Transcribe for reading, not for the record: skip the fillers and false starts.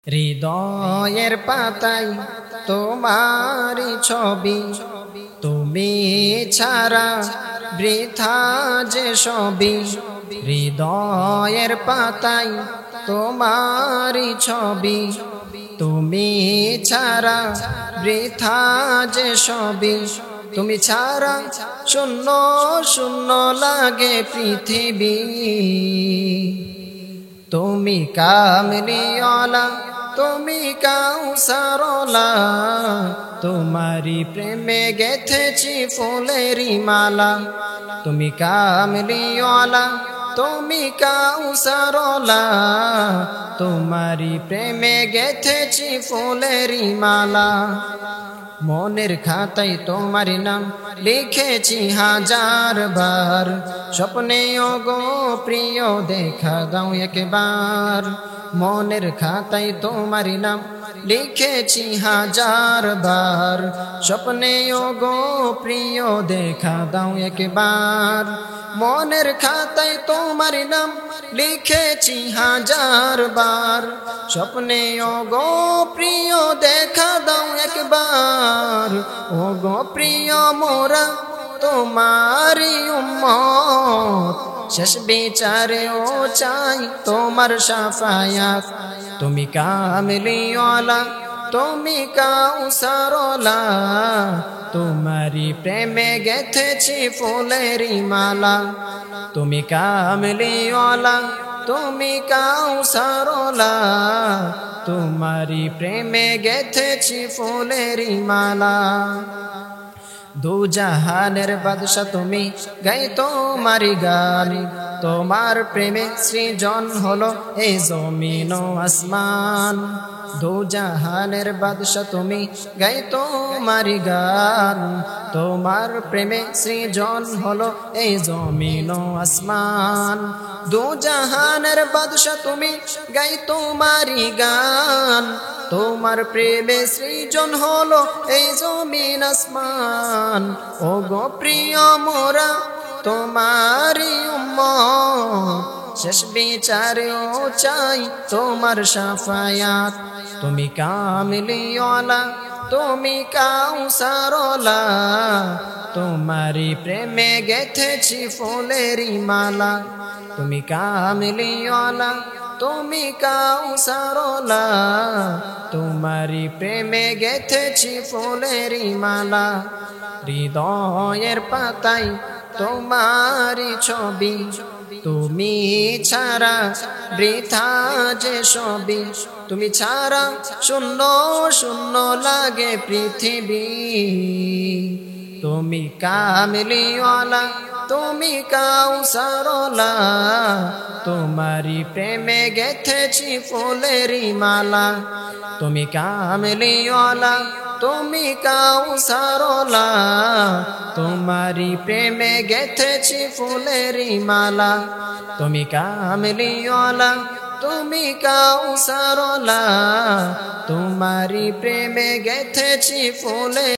হৃদয়ের পাতায় তোমারি ছবি, তুমি ছাড়া বৃথা যে সবই। হৃদয়ের পাতায় তোমারি ছবি, তুমি ছাড়া বৃথা যে সবই। তুমি ছাড়া শূন্য শূন্য লাগে পৃথিবী। তুমি কামলিওয়ালা, তুমি কাউসারওয়ালা, তোমারি প্রেমে গেথেছি ফুলেরি মালা। তুমি কামলিওয়ালা, তুমি কাউসারওয়ালা, তোমারি প্রেমে গেথেছি ফুলেরি মালা। মনের খাতায় তোমার নাম লিখেছি হাজার বার, স্বপ্নে ওগো প্রিয় দেখা দাও একবার। মনের খাতায় তোমার নাম লিখেছি হাজার বার, স্বপ্নে ওগো প্রিয় দেখা দাও একবার। মনের খাতায় তোমার নাম লিখেছি হাজার বার, স্বপ্নে ওগো প্রিয় দেখা দাও একবার। ওগো প্রিয় মোরা তোমারি উম্মত, শেষ বিচারে ও চাই তোমার শাফায়াত। তুমি কামলিওয়ালা, তুমি কাউসারওয়ালা, তোমারি প্রেমে গেথেছি ফুলেরি মালা। তুমি কামলিওয়ালা, তুমি কাউসারওয়ালা, তোমারি প্রেমে গেথেছি ফুলেরি মালা। দু জাহানের বাদশা তুমি, গাই তোমারি গান, তোমার প্রেমে সৃজন হলো এই জমিন ও আসমান। দু জাহানের বাদশা তুমি, গাই তোমারি গান, তোমার প্রেমে সৃজন হলো এই জমিন ও আসমান। দু জাহানের বাদশা তুমি, গাই তোমারি গান, তোমার প্রেমে সৃজন হলো এই জমিন আসমান। ওগো প্রিয় মোরা তোমারি উম্মত, শেষ বিচারে ও চাই তোমার শাফায়াত। তুমি কামলিওয়ালা, তুমি কাউসারওয়ালা, তোমারি প্রেমে গেথেছি ফুলেরি মালা। তুমি কামলিওয়ালা, তুমি কাউসারওয়ালা, তোমারি প্রেমে গেথেছি ফুলেরি মালা। হৃদয়ের পাতায় তোমারি ছবি, তুমি ছাড়া বৃথা যে সবই। তুমি ছাড়া শূন্য শূন্য লাগে পৃথিবী। তুমি কামলিওয়ালা, তুমি কাউসারওয়ালা, তোমারি প্রেমে গেথেছি ফুলেরি মালা। তুমি কামলিওয়ালা, তুমি কাউসারওয়ালা, তোমারি প্রেমে গেথেছি ফুলেরি মালা। তুমি কামলিওয়ালা, তুমি কাউসারওয়ালা, তোমারি প্রেমে গেথেছি ফুলেরি